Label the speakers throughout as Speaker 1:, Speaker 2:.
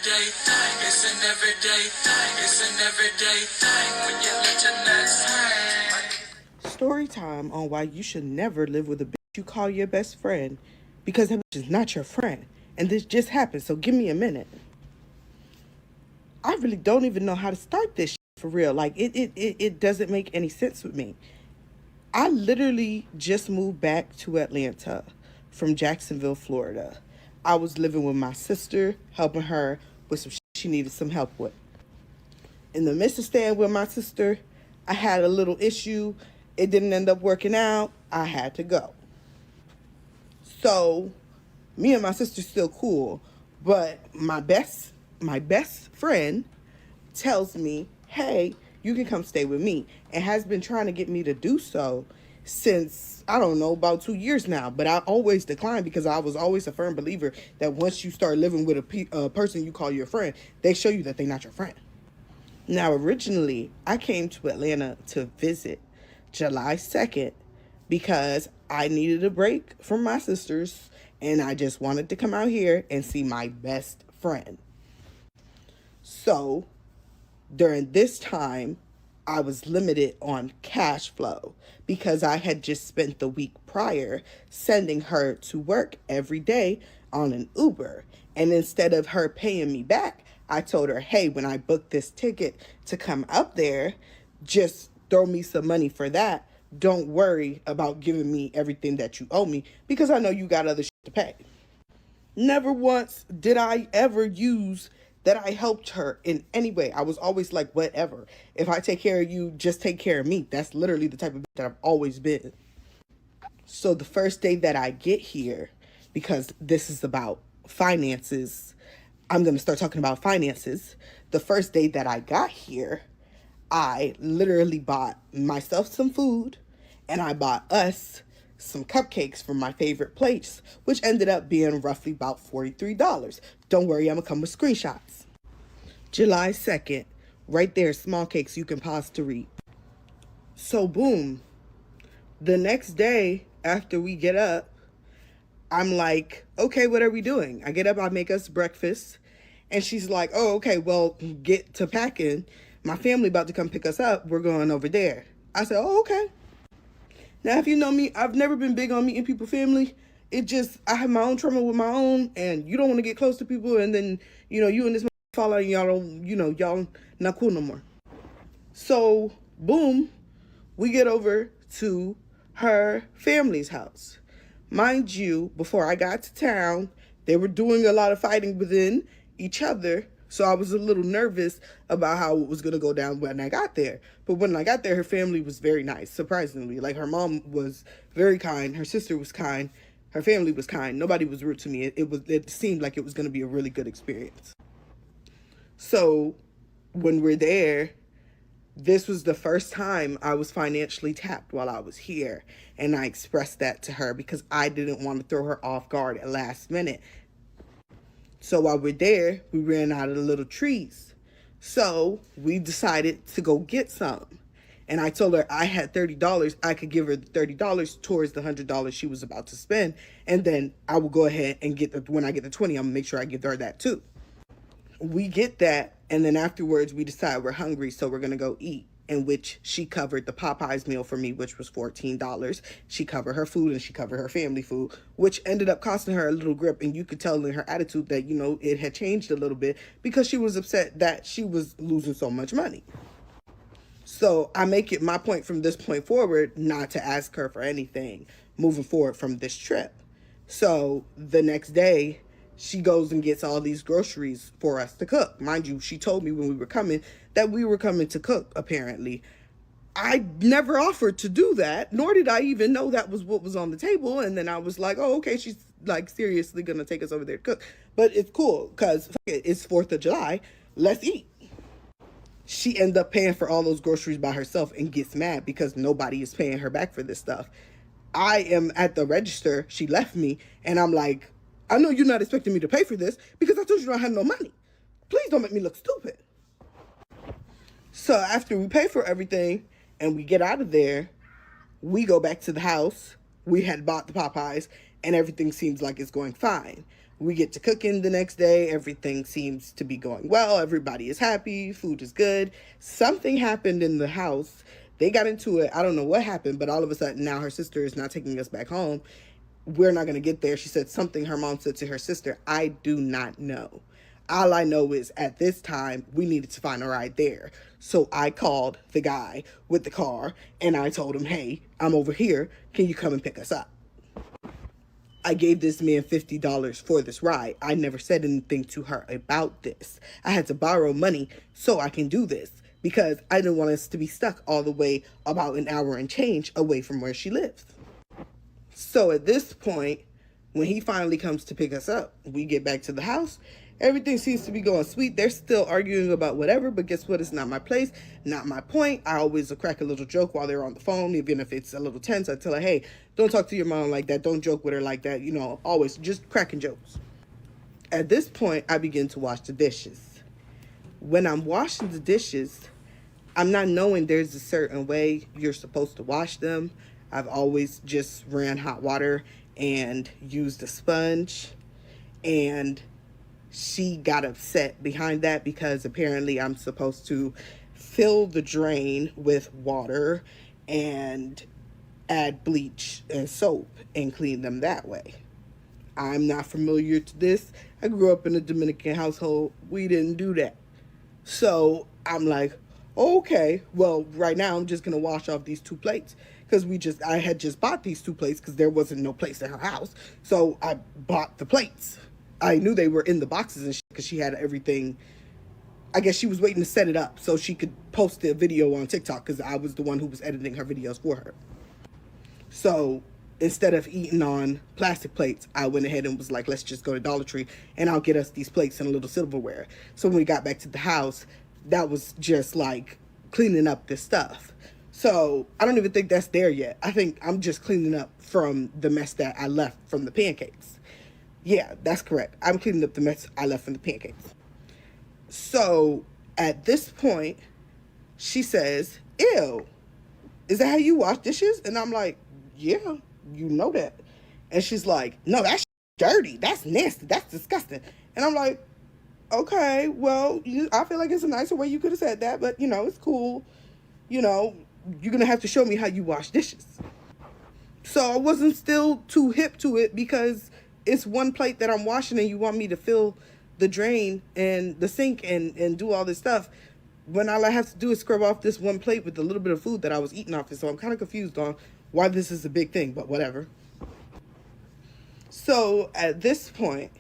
Speaker 1: everyday thing. It's an everyday thing. It's an everyday thing when you let your nuts hang. Story time on why you should never live with a bitch you call your best friend, because that bitch is not your friend. And this just happened, so give me a minute. I really don't even know how to start this shit for real. Like, it doesn't make any sense with me. I literally just moved back to Atlanta from Jacksonville, Florida. I was living with my sister, helping her with some shit she needed some help with. In the midst of staying with my sister, I had a little issue. It didn't end up working out. I had to go. So, me and my sister still cool, but my best friend tells me, hey, you can come stay with me, and has been trying to get me to do so since, I don't know, about 2 years now. But I always declined because I was always a firm believer that once you start living with a person you call your friend, they show you that they're not your friend. Now, originally, I came to Atlanta to visit July 2nd because I needed a break from my sisters, and I just wanted to come out here and see my best friend. So, during this time, I was limited on cash flow because I had just spent the week prior sending her to work every day on an Uber. And instead of her paying me back, I told her, hey, when I booked this ticket to come up there, just throw me some money for that. Don't worry about giving me everything that you owe me because I know you got other shit to pay. Never once did I ever use that I helped her in any way. I was always like, whatever. If I take care of you, just take care of me. That's literally the type of that I've always been. So the first day that I get here, because this is about finances, I'm going to start talking about finances. The first day that I got here, I literally bought myself some food and I bought us some cupcakes from my favorite place, which ended up being roughly about $43. Don't worry, I'm going to come with screenshots. July 2nd, right there, small cakes you can pause to read. So boom, the next day after we get up, I'm like, okay, what are we doing? I get up, I make us breakfast, and she's like, oh, okay, well, get to packing. My family about to come pick us up. We're going over there. I said, oh, okay. Now, if you know me, I've never been big on meeting people family. I have my own trauma with my own, and you don't want to get close to people, and then, you and this fall out and y'all don't, y'all not cool no more. So, boom, we get over to her family's house. Mind you, before I got to town, they were doing a lot of fighting within each other. So I was a little nervous about how it was going to go down when I got there. But when I got there, her family was very nice, surprisingly. Like, her mom was very kind. Her sister was kind. Her family was kind. Nobody was rude to me. It seemed like it was going to be a really good experience. So when we're there, this was the first time I was financially tapped while I was here. And I expressed that to her because I didn't want to throw her off guard at last minute. So while we're there, we ran out of the little trees. So we decided to go get some. And I told her I had $30. I could give her the $30 towards the $100 she was about to spend. And then I will go ahead and when I get the 20, I'm going to make sure I give her that too. We get that. And then afterwards, we decide we're hungry, so we're going to go eat. In which she covered the Popeyes meal for me, which was $14. She covered her food and she covered her family food, which ended up costing her a little grip. And you could tell in her attitude that, it had changed a little bit because she was upset that she was losing so much money. So I make it my point from this point forward not to ask her for anything moving forward from this trip. So the next day, she goes and gets all these groceries for us to cook. Mind you, she told me when we were coming that we were coming to cook, apparently. I never offered to do that, nor did I even know that was what was on the table. And then I was like, oh, okay, she's like seriously going to take us over there to cook. But it's cool because it's 4th of July. Let's eat. She ends up paying for all those groceries by herself and gets mad because nobody is paying her back for this stuff. I am at the register. She left me and I'm like, I know you're not expecting me to pay for this because I told you I had no money. Please don't make me look stupid. So after we pay for everything and we get out of there, we go back to the house. we had bought the Popeyes, and everything seems like it's going fine. We get to cooking the next day. Everything seems to be going well. Everybody is happy. Food is good. Something happened in the house. They got into it. I don't know what happened, but all of a sudden now her sister is not taking us back home. We're not going to get there. She said something her mom said to her sister. I do not know. All I know is at this time, we needed to find a ride there. So I called the guy with the car and I told him, hey, I'm over here. Can you come and pick us up? I gave this man $50 for this ride. I never said anything to her about this. I had to borrow money so I can do this because I didn't want us to be stuck all the way about an hour and change away from where she lives. So at this point, when he finally comes to pick us up, we get back to the house. Everything seems to be going sweet. They're still arguing about whatever, but guess what? It's not my place, not my point. I always crack a little joke while they're on the phone, even if it's a little tense. I tell her, hey, don't talk to your mom like that. Don't joke with her like that. You know, always just cracking jokes. At this point, I begin to wash the dishes. When I'm washing the dishes, I'm not knowing there's a certain way you're supposed to wash them. I've always just ran hot water and used a sponge, and she got upset behind that because apparently I'm supposed to fill the drain with water and add bleach and soap and clean them that way. I'm not familiar to this. I grew up in a Dominican household. We didn't do that. So I'm like, okay, well, right now I'm just going to wash off these two plates because I had just bought these two plates because there wasn't no place in her house. So I bought the plates. I knew they were in the boxes and shit because she had everything. I guess she was waiting to set it up so she could post the video on TikTok because I was the one who was editing her videos for her. So instead of eating on plastic plates, I went ahead and was like, let's just go to Dollar Tree and I'll get us these plates and a little silverware. So when we got back to the house, that was just like cleaning up this stuff. So I don't even think that's there yet. I think I'm just cleaning up from the mess that I left from the pancakes. Yeah, that's correct. I'm cleaning up the mess I left from the pancakes. So at this point, she says, ew, is that how you wash dishes? And I'm like, yeah, you know that. And she's like, no, that's dirty. That's nasty. That's disgusting. And I'm like, okay, well, I feel like it's a nicer way you could have said that, but, you know, it's cool. You know, you're going to have to show me how you wash dishes. So I wasn't still too hip to it because it's one plate that I'm washing and you want me to fill the drain and the sink and do all this stuff when all I have to do is scrub off this one plate with a little bit of food that I was eating off it. So I'm kind of confused on why this is a big thing, but whatever. So at this point,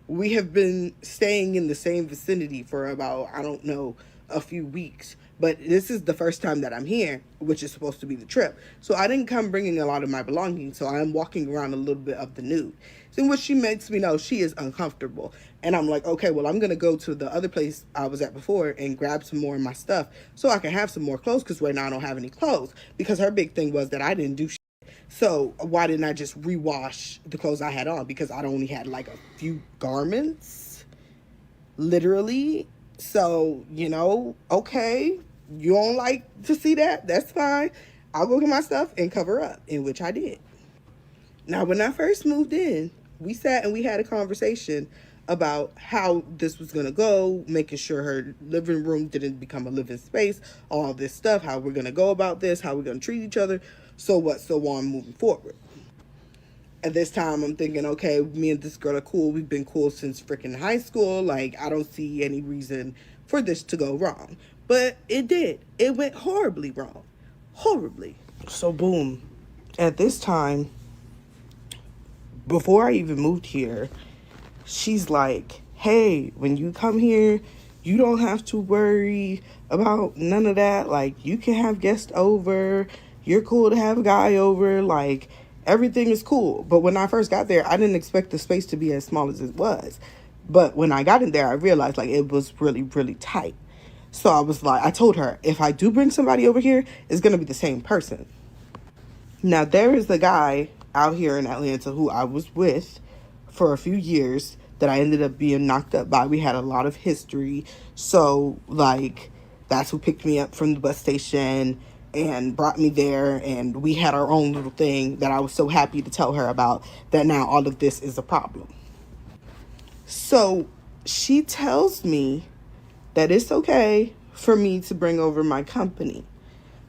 Speaker 1: we have been staying in the same vicinity for about, I don't know, a few weeks. But this is the first time that I'm here, which is supposed to be the trip. So I didn't come bringing a lot of my belongings. So I'm walking around a little bit of the nude. So which she makes me know she is uncomfortable. And I'm like, okay, well, I'm going to go to the other place I was at before and grab some more of my stuff so I can have some more clothes because right now I don't have any clothes. Because her big thing was that I didn't do shit. So why didn't I just rewash the clothes I had on? Because I only had like a few garments, literally. So, you know, okay, you don't like to see that? That's fine. I'll go get my stuff and cover up, in which I did. Now, when I first moved in, we sat and we had a conversation about how this was going to go, making sure her living room didn't become a living space, all this stuff, how we're going to go about this, how we're going to treat each other, so what, so on, moving forward. At this time, I'm thinking, okay, me and this girl are cool. We've been cool since freaking high school. Like, I don't see any reason for this to go wrong. But it did. It went horribly wrong. Horribly. So, boom. At this time, before I even moved here, she's like, hey, when you come here, you don't have to worry about none of that. Like, you can have guests over. You're cool to have a guy over. Like, everything is cool. But when I first got there, I didn't expect the space to be as small as it was. But when I got in there, I realized, like, it was really, really tight. So I was like, I told her, if I do bring somebody over here, it's going to be the same person. Now, there is a guy out here in Atlanta who I was with for a few years that I ended up being knocked up by. We had a lot of history. So, like, that's who picked me up from the bus station and brought me there, and we had our own little thing that I was so happy to tell her about, that now all of this is a problem. So she tells me that it's okay for me to bring over my company.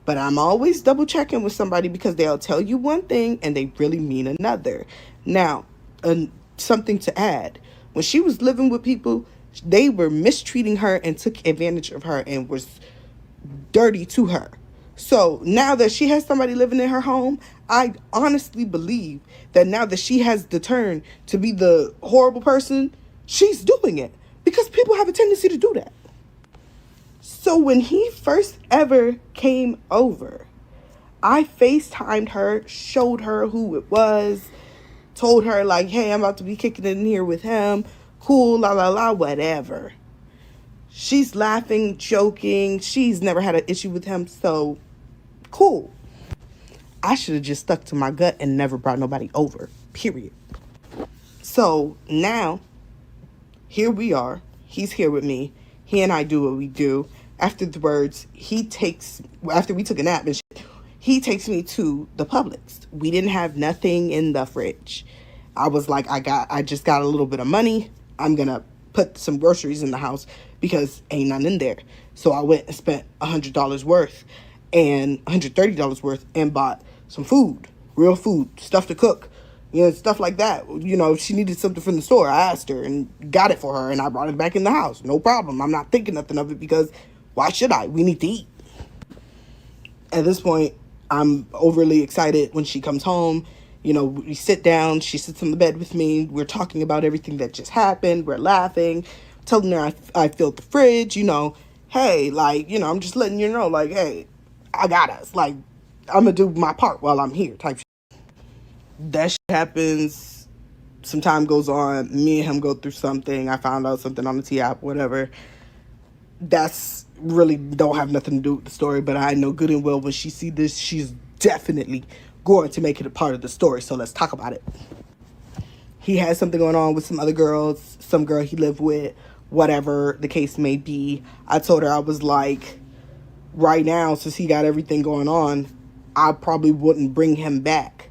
Speaker 1: But I'm always double checking with somebody, because they'll tell you one thing and they really mean another. Now, something to add. When she was living with people, they were mistreating her and took advantage of her and was dirty to her. So now that she has somebody living in her home, I honestly believe that now that she has the turn to be the horrible person, she's doing it, because people have a tendency to do that. So when he first ever came over, I FaceTimed her, showed her who it was, told her like, hey, I'm about to be kicking it in here with him. Cool, la la la, whatever. She's laughing, joking. She's never had an issue with him, so cool. I should have just stuck to my gut and never brought nobody over, period. So now, here we are. He's here with me. He and I do what we do. Afterwards, after we took a nap and shit, he takes me to the Publix. We didn't have nothing in the fridge. I was like, I just got a little bit of money. I'm going to put some groceries in the house because ain't none in there. So I went and spent $100 worth and $130 worth and bought some food, real food, stuff to cook, stuff like that. She needed something from the store. I asked her and got it for her, and I brought it back in the house. No problem. I'm not thinking nothing of it, because why should I? We need to eat. At this point, I'm overly excited when she comes home. We sit down. She sits on the bed with me. We're talking about everything that just happened. We're laughing. Telling her I filled the fridge. Hey, I'm just letting you know, hey, I got us. I'm going to do my part while I'm here type shit. That shit happens. Some time goes on. Me and him go through something. I found out something on the T app, whatever. That's really don't have nothing to do with the story, but I know good and well when she see this, she's definitely going to make it a part of the story. So let's talk about it. He has something going on with some other girls, some girl he lived with, whatever the case may be. I told her, I was like, right now, since he got everything going on, I probably wouldn't bring him back.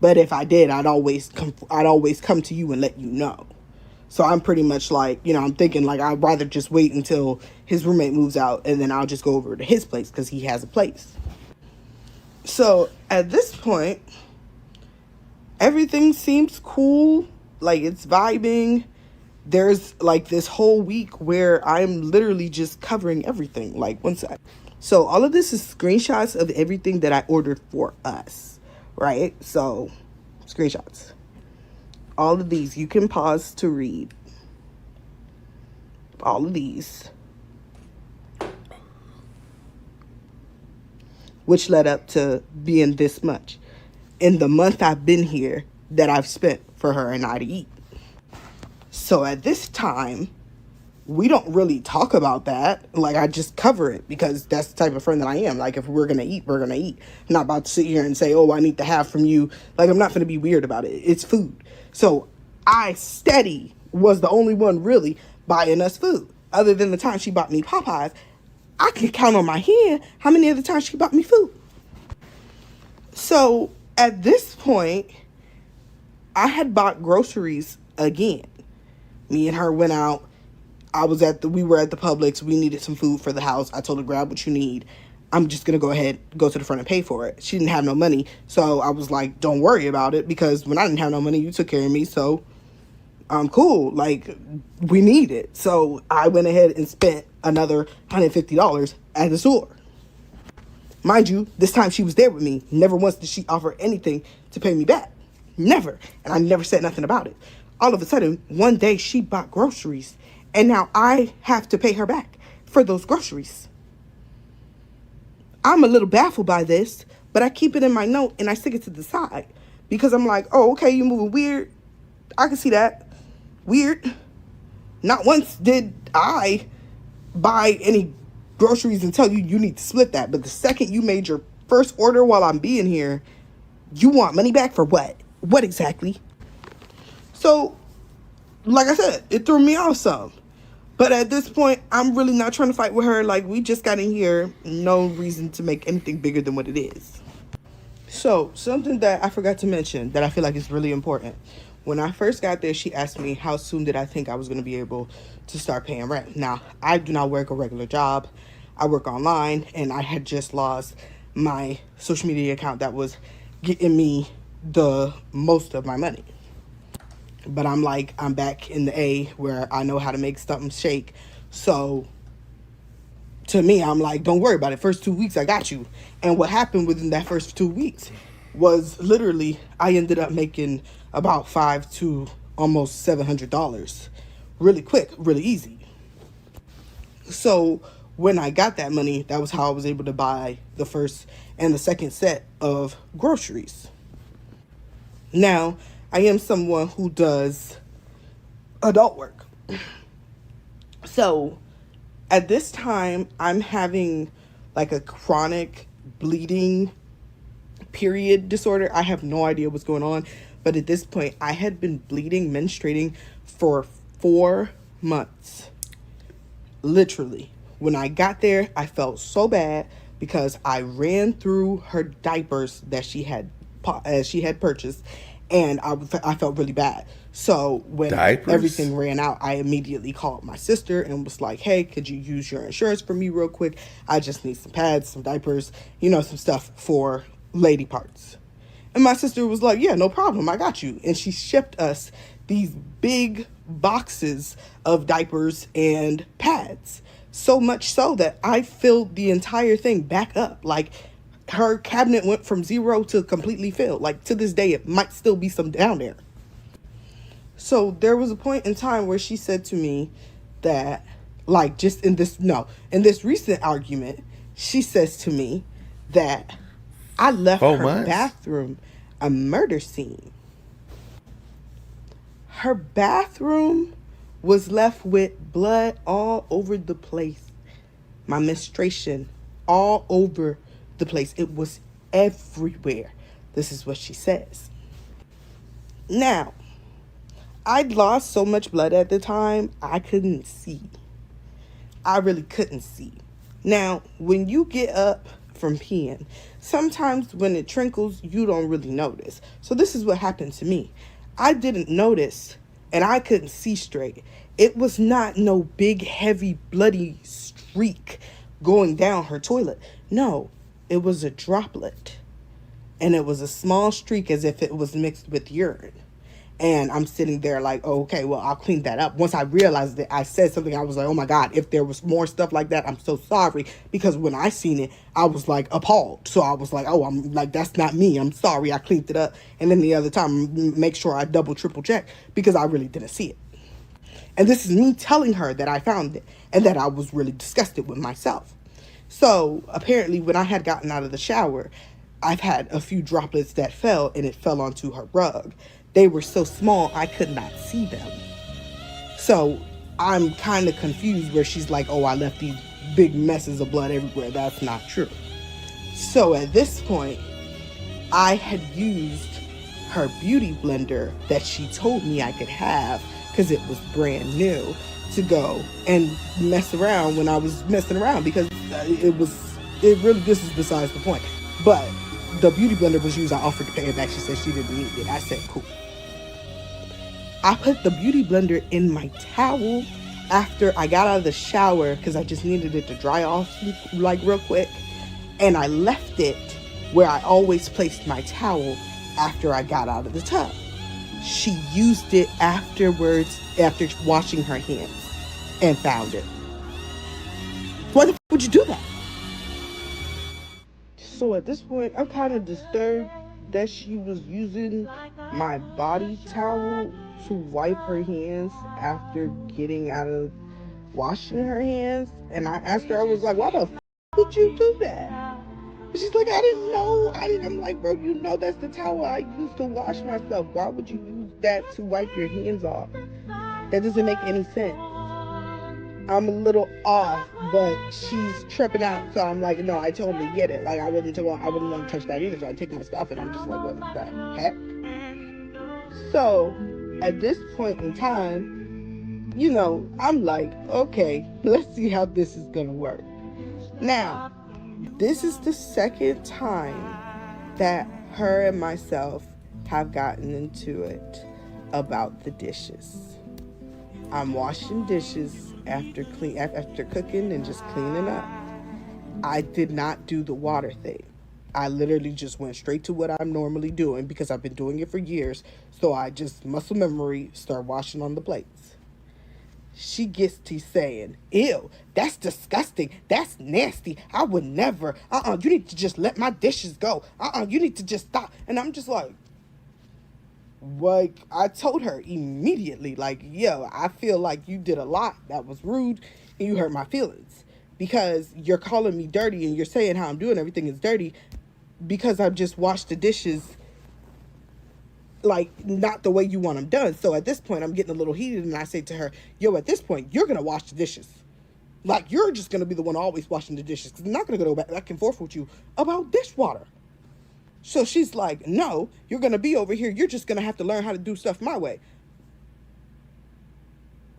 Speaker 1: But if I did, I'd always come to you and let you know. So I'm pretty much like, I'm thinking I'd rather just wait until his roommate moves out, and then I'll just go over to his place because he has a place. So at this point, everything seems cool. It's vibing. There's this whole week where I'm literally just covering everything. One sec. So all of this is screenshots of everything that I ordered for us, right? So screenshots. All of these, you can pause to read. All of these. Which led up to being this much. In the month I've been here that I've spent for her and I to eat. So at this time, we don't really talk about that. I just cover it because that's the type of friend that I am. If we're going to eat, we're going to eat. I'm not about to sit here and say, oh, I need to have from you. I'm not going to be weird about it. It's food. So I steady was the only one really buying us food. Other than the time she bought me Popeyes, I can count on my hand how many other times she bought me food. So at this point, I had bought groceries again. Me and her went out. We were at the Publix. We needed some food for the house. I told her, grab what you need. I'm just going to go to the front and pay for it. She didn't have no money. So I was like, don't worry about it, because when I didn't have no money, you took care of me. So I'm cool. We need it. So I went ahead and spent another $150 at the store. Mind you, this time she was there with me. Never once did she offer anything to pay me back. Never. And I never said nothing about it. All of a sudden, one day she bought groceries. And now I have to pay her back for those groceries. I'm a little baffled by this, but I keep it in my note and I stick it to the side. Because I'm like, oh, okay, you're moving weird. I can see that. Weird. Not once did I buy any groceries and tell you need to split that. But the second you made your first order while I'm being here, you want money back for what? What exactly? So, like I said, it threw me off some. But at this point, I'm really not trying to fight with her. Like, we just got in here. No reason to make anything bigger than what it is. So, something that I forgot to mention that I feel like is really important. When I first got there, she asked me how soon did I think I was going to be able to start paying rent. Now, I do not work a regular job. I work online, and I had just lost my social media account that was getting me the most of my money. But I'm like, I'm back in the A where I know how to make something shake. So to me, I'm like, don't worry about it. First 2 weeks, I got you. And what happened within that first 2 weeks was literally I ended up making about $500 to almost $700 really quick, really easy. So when I got that money, that was how I was able to buy the first and the second set of groceries. Now, I am someone who does adult work. So at this time, I'm having like a chronic bleeding period disorder. I have no idea what's going on. But at this point, I had been bleeding, menstruating for 4 months. Literally. When I got there, I felt so bad because I ran through her diapers that she had purchased, and I felt really bad. So when
Speaker 2: Diapers?
Speaker 1: everything ran out, I immediately called my sister and was like, hey, could you use your insurance for me real quick? I just need some pads, some diapers, some stuff for lady parts. And my sister was like, yeah, no problem, I got you. And she shipped us these big boxes of diapers and pads. So much so that I filled the entire thing back up. Like, her cabinet went from 0 to completely filled. Like, to this day, it might still be some down there. So there was a point in time where she said to me that, like, just in this recent argument, she says to me that I left
Speaker 2: 4
Speaker 1: her
Speaker 2: months?
Speaker 1: bathroom a murder scene. Her bathroom was left with blood all over the place. My menstruation all over the place. It was everywhere. This is what she says. Now, I'd lost so much blood at the time, I couldn't see. I really couldn't see. Now, when you get up from peeing, sometimes when it trickles, you don't really notice. So this is what happened to me. I didn't notice, and I couldn't see straight. It was not no big, heavy, bloody streak going down her toilet. No, it was a droplet. And it was a small streak as if it was mixed with urine. And I'm sitting there like, oh, okay, well, I'll clean that up. Once I realized that I said something, I was like, oh my God, if there was more stuff like that, I'm so sorry. Because when I seen it, I was like appalled. So I was like, oh, I'm like, that's not me. I'm sorry. I cleaned it up. And then the other time, make sure I double, triple check because I really didn't see it. And this is me telling her that I found it and that I was really disgusted with myself. So apparently when I had gotten out of the shower, I've had a few droplets that fell, and it fell onto her rug. They were so small, I could not see them. So I'm kind of confused where she's like, oh, I left these big messes of blood everywhere. That's not true. So at this point, I had used her beauty blender that she told me I could have because it was brand new to go and mess around when I was messing around because this is besides the point. But the beauty blender was used. I offered to pay her back. She said she didn't need it. I said, cool. I put the beauty blender in my towel after I got out of the shower because I just needed it to dry off like real quick. And I left it where I always placed my towel after I got out of the tub. She used it afterwards after washing her hands and found it. Why the f would you do that? So at this point, I'm kind of disturbed that she was using my body towel to wipe her hands after getting out of washing her hands. And I asked her, I was like, why the f would you do that? She's like, I didn't know. I'm like, bro, that's the towel I used to wash myself. Why would you use that to wipe your hands off? That doesn't make any sense. I'm a little off, but she's tripping out. So I'm like, no, I totally get it. Like, I wouldn't want to touch that either. So I take my stuff and I'm just like, what the heck? So at this point in time, I'm like, okay, let's see how this is gonna work. Now, this is the second time that her and myself have gotten into it about the dishes. I'm washing dishes after cooking and just cleaning up. I did not do the water thing. I literally just went straight to what I'm normally doing because I've been doing it for years. So I just muscle memory start washing on the plates. She gets to saying, ew, that's disgusting. That's nasty. I would never. You need to just let my dishes go. You need to just stop. And I'm just like, I told her immediately, like, yo, I feel like you did a lot that was rude and you hurt my feelings because you're calling me dirty and you're saying how I'm doing everything is dirty because I've just washed the dishes like not the way you want them done. So at this point I'm getting a little heated and I say to her, yo, at this point you're gonna wash the dishes. Like, you're just gonna be the one always washing the dishes because I'm not gonna go back and forth with you about dishwater. So she's like, no, you're gonna be over here, you're just gonna have to learn how to do stuff my way.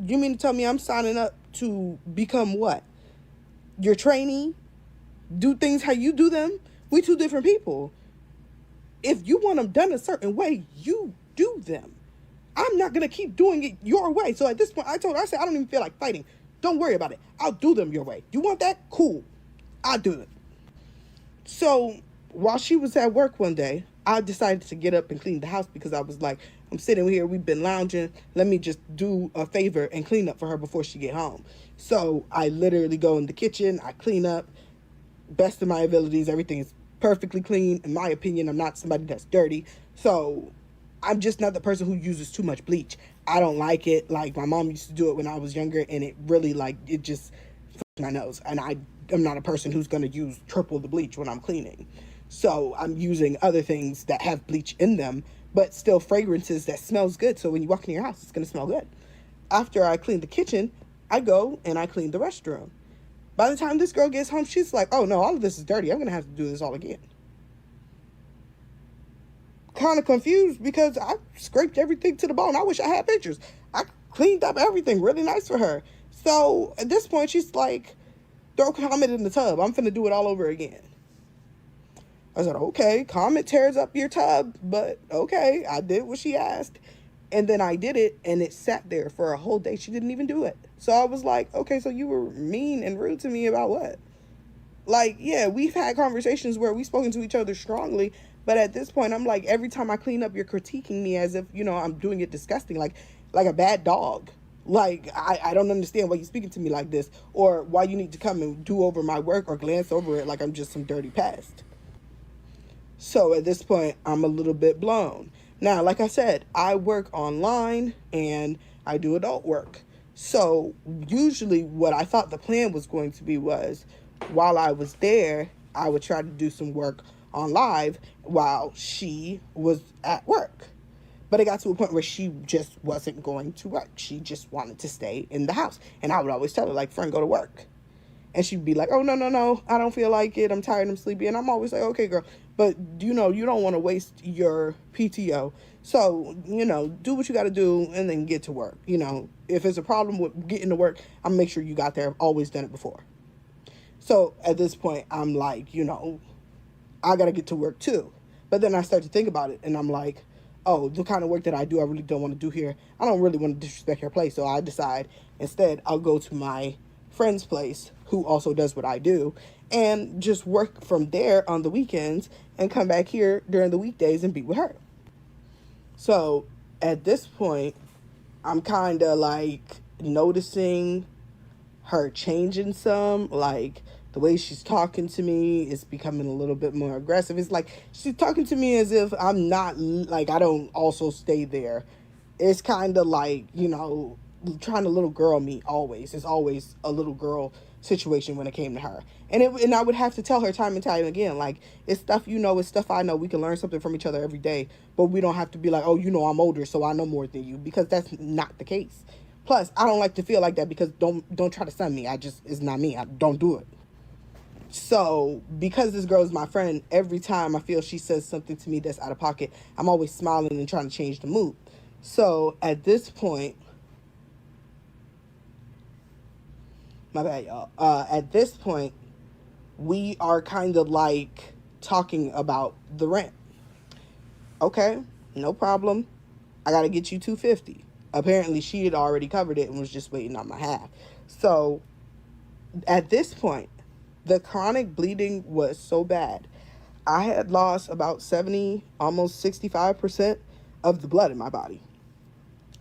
Speaker 1: You mean to tell me I'm signing up to become what? Your trainee? Do things how you do them? We two different people. If you want them done a certain way, you do them. I'm not going to keep doing it your way. So at this point, I told her, I said, I don't even feel like fighting. Don't worry about it. I'll do them your way. You want that? Cool. I'll do it. So while she was at work one day, I decided to get up and clean the house because I was like, I'm sitting here, we've been lounging. Let me just do a favor and clean up for her before she get home. So I literally go in the kitchen, I clean up, best of my abilities. Everything is perfectly clean. In my opinion, I'm not somebody that's dirty. So I'm just not the person who uses too much bleach. I don't like it. Like, my mom used to do it when I was younger, and it really, like, it just my nose. And I'm not a person who's going to use triple the bleach when I'm cleaning. So I'm using other things that have bleach in them, but still fragrances that smells good. So when you walk in your house, it's going to smell good. After I clean the kitchen, I go and I clean the restroom. By the time this girl gets home, she's like, oh no, all of this is dirty. I'm going to have to do this all again. Kind of confused because I scraped everything to the bone. I wish I had pictures. I cleaned up everything really nice for her. So at this point, she's like, throw Comet in the tub. I'm finna do it all over again. I said, okay, Comet tears up your tub, but okay, I did what she asked. And then I did it, and it sat there for a whole day. She didn't even do it. So I was like, okay, so you were mean and rude to me about what? Like, yeah, we've had conversations where we've spoken to each other strongly, but at this point, I'm like, every time I clean up, you're critiquing me as if, I'm doing it disgusting, like a bad dog. Like, I don't understand why you're speaking to me like this, or why you need to come and do over my work or glance over it like I'm just some dirty pest. So at this point, I'm a little bit blown. Now, like I said, I work online and I do adult work. So usually what I thought the plan was going to be was while I was there, I would try to do some work on live while she was at work. But it got to a point where she just wasn't going to work. She just wanted to stay in the house. And I would always tell her, like, friend, go to work. And she'd be like, oh, no, I don't feel like it. I'm tired, I'm sleepy. And I'm always like, okay, girl. But, you don't want to waste your PTO. So, do what you got to do and then get to work. If it's a problem with getting to work, I'll make sure you got there. I've always done it before. So at this point, I'm like, I got to get to work too. But then I start to think about it and I'm like, oh, the kind of work that I do, I really don't want to do here. I don't really want to disrespect her place. So I decide instead I'll go to my friend's place who also does what I do and just work from there on the weekends and come back here during the weekdays and be with her. So at this point, I'm kind of like noticing her changing some, like the way she's talking to me is becoming a little bit more aggressive. It's like she's talking to me as if I'm not, like, I don't also stay there. It's kind of like, trying to little girl me always. It's always a little girl situation when it came to her. And I would have to tell her time and time again, like, it's stuff it's stuff I know. We can learn something from each other every day, but we don't have to be like, oh, I'm older, so I know more than you, because that's not the case. Plus, I don't like to feel like that because don't try to send me. It's not me. I don't do it. So, because this girl is my friend, every time I feel she says something to me that's out of pocket, I'm always smiling and trying to change the mood. So, at this point, My bad, y'all. At this point, we are kind of like talking about the rent. Okay, no problem. I got to get you 250. Apparently, she had already covered it and was just waiting on my half. So, at this point, the chronic bleeding was so bad. I had lost about 70, almost 65% of the blood in my body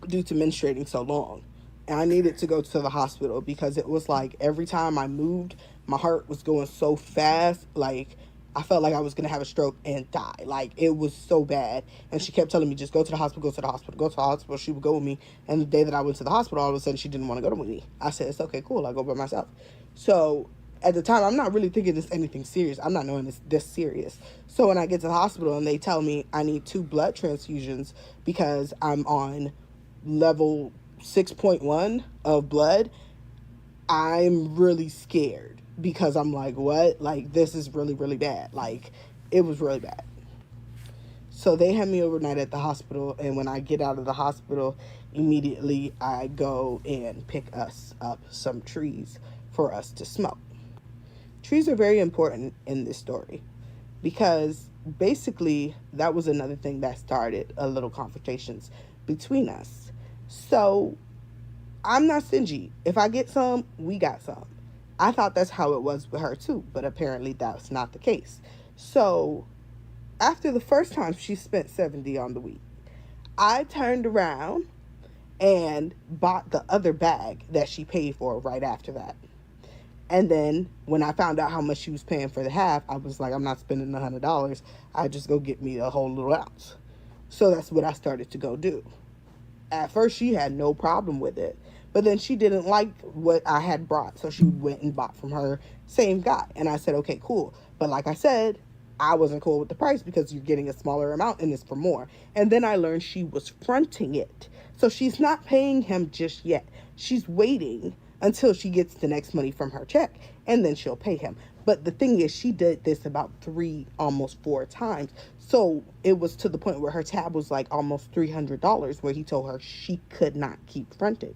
Speaker 1: due to menstruating so long. And I needed to go to the hospital because it was like every time I moved, my heart was going so fast. Like, I felt like I was going to have a stroke and die. Like, it was so bad. And she kept telling me, just go to the hospital, go to the hospital, go to the hospital. She would go with me. And the day that I went to the hospital, all of a sudden, she didn't want to go with me. I said, it's okay, cool. I'll go by myself. So at the time, I'm not really thinking it's anything serious. I'm not knowing it's this serious. So when I get to the hospital and they tell me I need 2 blood transfusions because I'm on level 6.1 of blood, I'm really scared because I'm like, what? Like, this is really, really bad. Like, it was really bad. So they had me overnight at the hospital, and when I get out of the hospital, immediately I go and pick us up some trees for us to smoke. Trees are very important in this story because basically that was another thing that started a little confrontations between us. So I'm not stingy. If I get some, we got some. I thought that's how it was with her too, but apparently that's not the case. So after the first time she spent 70 on the weed, I turned around and bought the other bag that she paid for right after that. And then when I found out how much she was paying for the half, I was like, I'm not spending $100. I just go get me a whole little ounce. So that's what I started to go do. At first, she had no problem with it. But then she didn't like what I had brought. So she went and bought from her same guy. And I said, okay, cool. But like I said, I wasn't cool with the price because you're getting a smaller amount and it's for more. And then I learned she was fronting it. So she's not paying him just yet. She's waiting until she gets the next money from her check, and then she'll pay him. But the thing is, she did this about 3, almost 4 times. So it was to the point where her tab was like almost $300, where he told her she could not keep fronting.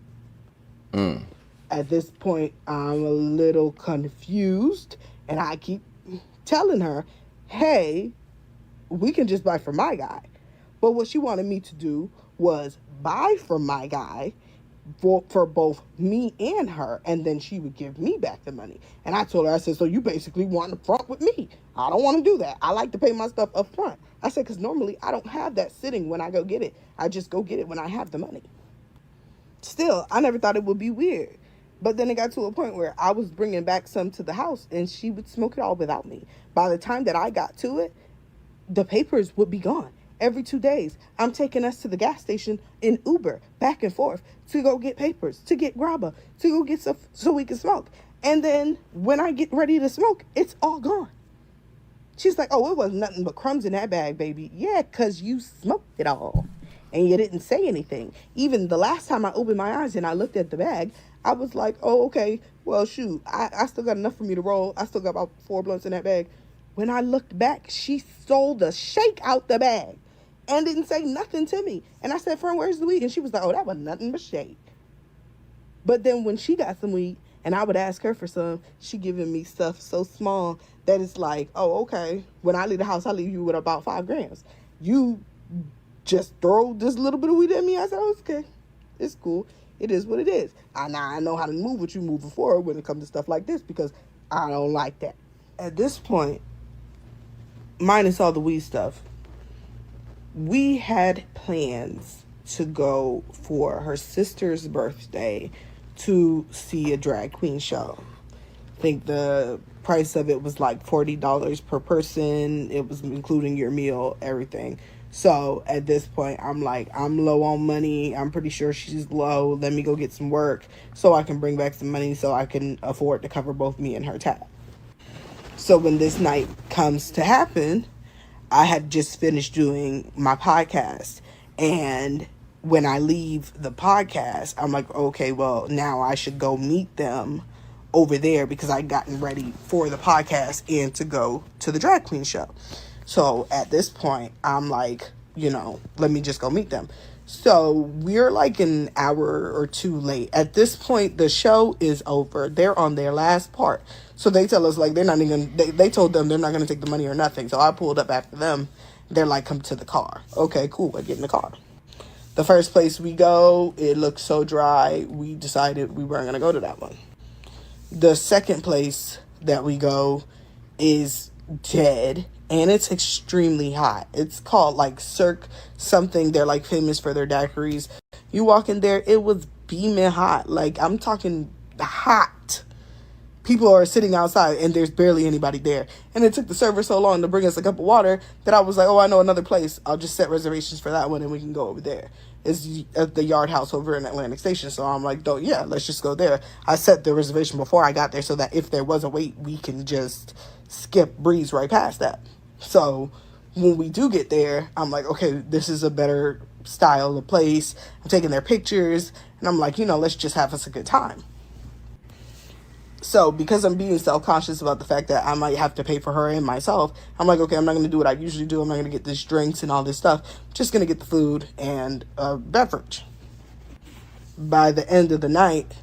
Speaker 1: At this point, I'm a little confused, and I keep telling her, hey, we can just buy from my guy. But what she wanted me to do was buy from my guy for both me and her, and then she would give me back the money. And I told her, I said, so you basically want to front with me. I don't want to do that. I like to pay my stuff up front. I said, because normally I don't have that sitting when I go get it. I just go get it when I have the money. Still, I never thought it would be weird. But then it got to a point where I was bringing back some to the house, and she would smoke it all without me. By the time that I got to it, the papers would be gone. Every 2 days, I'm taking us to the gas station in Uber, back and forth, to go get papers, to get grabba, to go get stuff so we can smoke. And then when I get ready to smoke, it's all gone. She's like, oh, it was nothing but crumbs in that bag, baby. Yeah, because you smoked it all. And you didn't say anything. Even the last time I opened my eyes and I looked at the bag, I was like, oh, okay, well, shoot, I still got enough for me to roll. I still got about 4 blunts in that bag. When I looked back, she stole the shake out the bag and didn't say nothing to me. And I said, friend, where's the weed? And she was like, oh, that was nothing but shake. But then when she got some weed and I would ask her for some, she giving me stuff so small that it's like, oh, okay, when I leave the house, I leave you with about 5 grams. You just throw this little bit of weed at me. I said, oh, it's okay. It's cool. It is what it is. Now I know how to move with you moving forward when it comes to stuff like this because I don't like that. At this point, minus all the weed stuff, we had plans to go for her sister's birthday to see a drag queen show. I think the price of it was like $40 per person. It was including your meal, everything. So at this point, I'm like, I'm low on money. I'm pretty sure she's low. Let me go get some work so I can bring back some money so I can afford to cover both me and her tab. So when this night comes to happen, I had just finished doing my podcast. And when I leave the podcast, I'm like, okay, well, now I should go meet them over there because I'd gotten ready for the podcast and to go to the drag queen show. So at this point, I'm like, let me just go meet them. So we're like an hour or two late. At this point, the show is over. They're on their last part. So they tell us like they're not even, they told them they're not going to take the money or nothing. So I pulled up after them. They're like, come to the car. Okay, cool. I get in the car. The first place we go, it looked so dry. We decided we weren't going to go to that one. The second place that we go is dead, and it's extremely hot. It's called like Cirque something. They're like famous for their daiquiris. You walk in there, it was beaming hot. Like, I'm talking hot. People are sitting outside and there's barely anybody there. And it took the server so long to bring us a cup of water that I was like, oh, I know another place. I'll just set reservations for that one and we can go over there. It's at the Yard House over in Atlantic Station. So I'm like, oh, yeah, let's just go there. I set the reservation before I got there so that if there was a wait, we can just breeze right past that. So when we do get there, I'm like, okay, this is a better style of place. I'm taking their pictures and I'm like, let's just have us a good time. So because I'm being self-conscious about the fact that I might have to pay for her and myself, I'm like, okay, I'm not going to do what I usually do. I'm not going to get these drinks and all this stuff. I'm just going to get the food and a beverage. By the end of the night,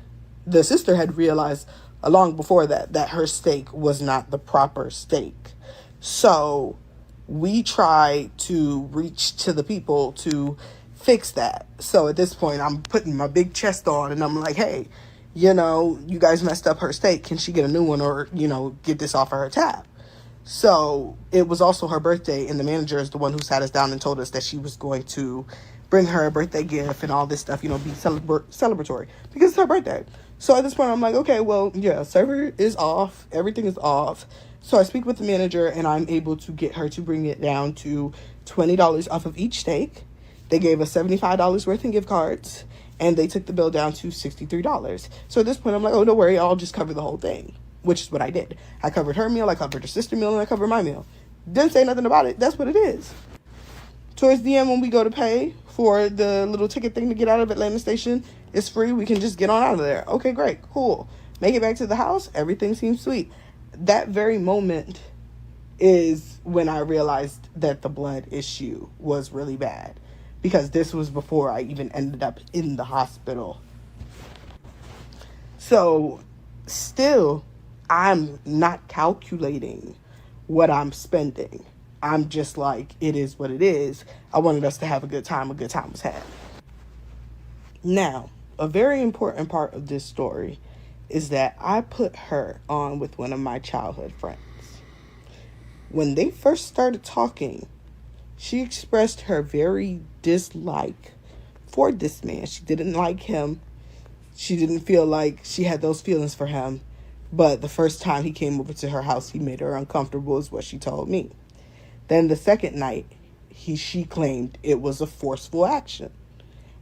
Speaker 1: the sister had realized long before that her steak was not the proper steak. So we try to reach to the people to fix that. So at this point, I'm putting my big chest on and I'm like, hey, you guys messed up her steak. Can she get a new one or, get this off of her tab? So it was also her birthday, and the manager is the one who sat us down and told us that she was going to bring her a birthday gift and all this stuff, be celebratory because it's her birthday. So at this point, I'm like, okay, well, yeah, server is off. Everything is off. So I speak with the manager and I'm able to get her to bring it down to $20 off of each steak. They gave us $75 worth in gift cards. And they took the bill down to $63. So at this point, I'm like, oh, don't worry. I'll just cover the whole thing, which is what I did. I covered her meal. I covered her sister's meal. And I covered my meal. Didn't say nothing about it. That's what it is. Towards the end, when we go to pay for the little ticket thing to get out of Atlanta Station, it's free. We can just get on out of there. Okay, great. Cool. Make it back to the house. Everything seems sweet. That very moment is when I realized that the blood issue was really bad. Because this was before I even ended up in the hospital. So, still, I'm not calculating what I'm spending. I'm just like, it is what it is. I wanted us to have a good time. A good time was had. Now, a very important part of this story is that I put her on with one of my childhood friends. When they first started talking, she expressed her very dislike for this man. She didn't like him. She didn't feel like she had those feelings for him. But the first time he came over to her house, he made her uncomfortable, is what she told me. Then the second night, she claimed it was a forceful action.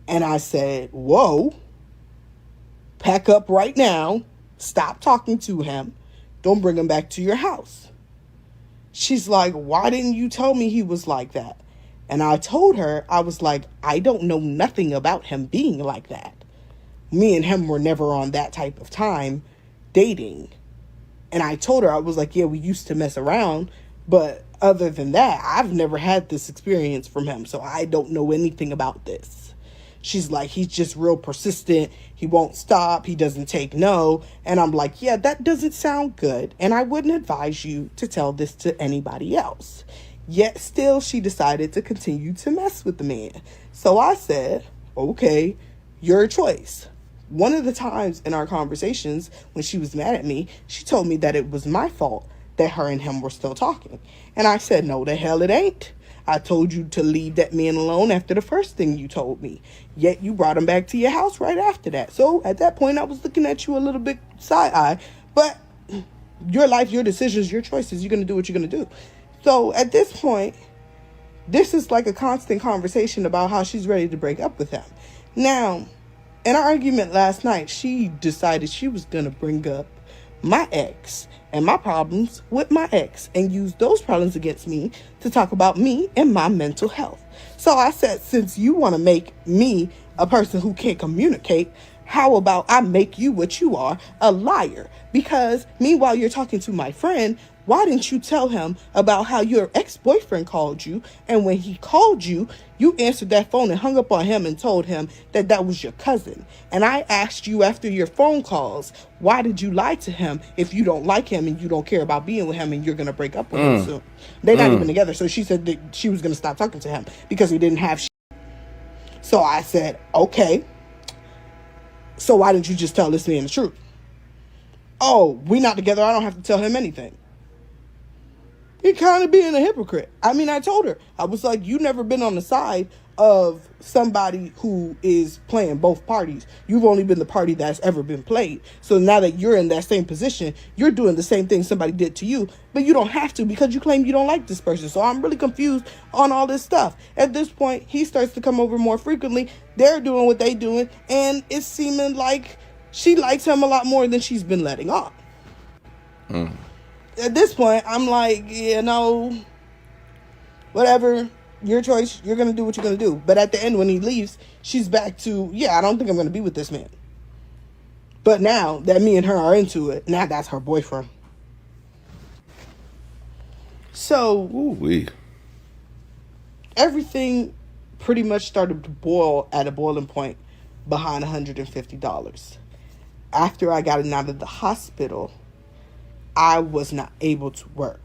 Speaker 1: And I said, whoa, pack up right now. Stop talking to him. Don't bring him back to your house. She's like, why didn't you tell me he was like that? And I told her, I was like, I don't know nothing about him being like that. Me and him were never on that type of time dating. And I told her, I was like, yeah, we used to mess around. But other than that, I've never had this experience from him. So I don't know anything about this. She's like, he's just real persistent. He won't stop. He doesn't take no. And I'm like, yeah, that doesn't sound good. And I wouldn't advise you to tell this to anybody else. Yet still, she decided to continue to mess with the man. So I said, okay, your choice. One of the times in our conversations when she was mad at me, she told me that it was my fault that her and him were still talking. And I said, no, the hell it ain't. I told you to leave that man alone after the first thing you told me. Yet you brought him back to your house right after that. So at that point, I was looking at you a little bit side-eye. But your life, your decisions, your choices, you're going to do what you're going to do. So at this point, this is like a constant conversation about how she's ready to break up with him. Now, in our argument last night, she decided she was going to bring up my ex and my problems with my ex and use those problems against me to talk about me and my mental health. So I said, since you want to make me a person who can't communicate, how about I make you what you are, a liar? Because meanwhile, you're talking to my friend, why didn't you tell him about how your ex-boyfriend called you, and when he called you, you answered that phone and hung up on him and told him that that was your cousin? And I asked you after your phone calls, why did you lie to him if you don't like him and you don't care about being with him and you're going to break up with him soon? They're not even together. So she said that she was going to stop talking to him because he didn't have shit. So I said, okay, so why didn't you just tell this man the truth? Oh, we not together. I don't have to tell him anything. You're kind of being a hypocrite. I mean, I told her. I was like, you never been on the side of somebody who is playing both parties. You've only been the party that's ever been played. So now that you're in that same position, you're doing the same thing somebody did to you, but you don't have to because you claim you don't like this person. So I'm really confused on all this stuff. At this point, he starts to come over more frequently. They're doing what they doing, and it's seeming like she likes him a lot more than she's been letting on. At this point, I'm like, whatever, your choice, you're going to do what you're going to do. But at the end, when he leaves, she's back to, I don't think I'm going to be with this man. But now that me and her are into it, now that's her boyfriend. So, everything pretty much started to boil at a boiling point behind $150. After I got out of the hospital, I was not able to work.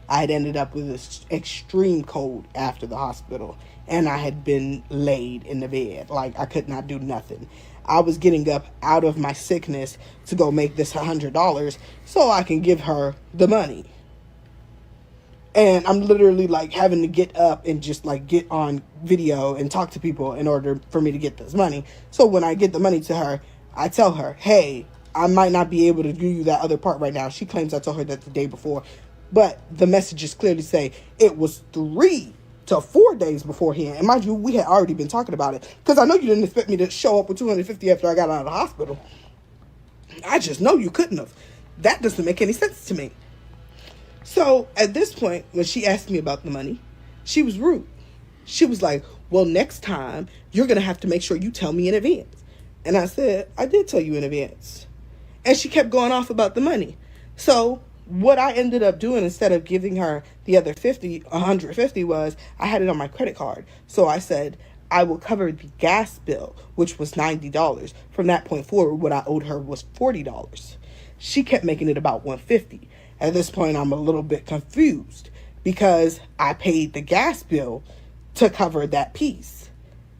Speaker 1: I had ended up with this extreme cold after the hospital, and I had been laid in the bed. Like, I could not do nothing. I was getting up out of my sickness to go make this $100 so I can give her the money. And I'm literally like having to get up and just like get on video and talk to people in order for me to get this money. So when I get the money to her, I tell her, hey, I might not be able to give you that other part right now. She claims I told her that the day before. But the messages clearly say it was 3 to 4 days beforehand. And mind you, we had already been talking about it. Because I know you didn't expect me to show up with $250 after I got out of the hospital. I just know you couldn't have. That doesn't make any sense to me. So at this point, when she asked me about the money, she was rude. She was like, well, next time you're going to have to make sure you tell me in advance. And I said, I did tell you in advance. And she kept going off about the money. So what I ended up doing, instead of giving her the other 150 was, I had it on my credit card. So I said, I will cover the gas bill, which was $90. From that point forward, what I owed her was $40. She kept making it about $150. At this point, I'm a little bit confused because I paid the gas bill to cover that piece.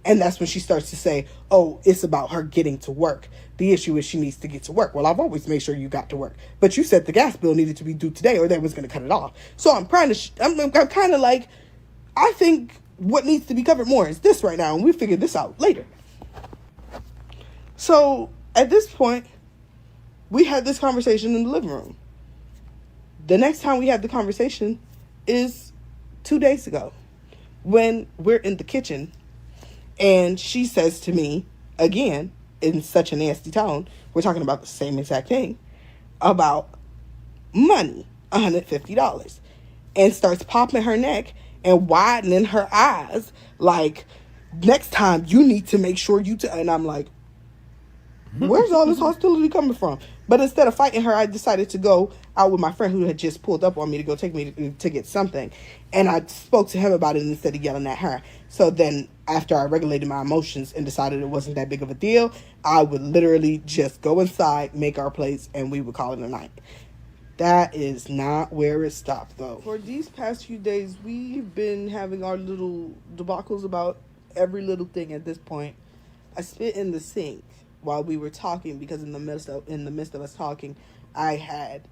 Speaker 1: And that's when she starts to say, oh, it's about her getting to work. The issue is she needs to get to work. Well, I've always made sure you got to work. But you said the gas bill needed to be due today or they was going to cut it off. So I'm kind of like, I think what needs to be covered more is this right now. And we'll figure this out later. So at this point, we had this conversation in the living room. The next time we had the conversation is 2 days ago when we're in the kitchen and she says to me, again, in such a nasty tone, we're talking about the same exact thing, about money, $150, and starts popping her neck and widening her eyes like, next time you need to make sure and I'm like, where's all this hostility coming from? But instead of fighting her, I decided to go out with my friend who had just pulled up on me to go take me to get something. And I spoke to him about it instead of yelling at her. So then after I regulated my emotions and decided it wasn't that big of a deal, I would literally just go inside, make our plates, and we would call it a night. That is not where it stopped, though. For these past few days, we've been having our little debacles about every little thing at this point. I spit in the sink while we were talking because in the midst of us talking, I had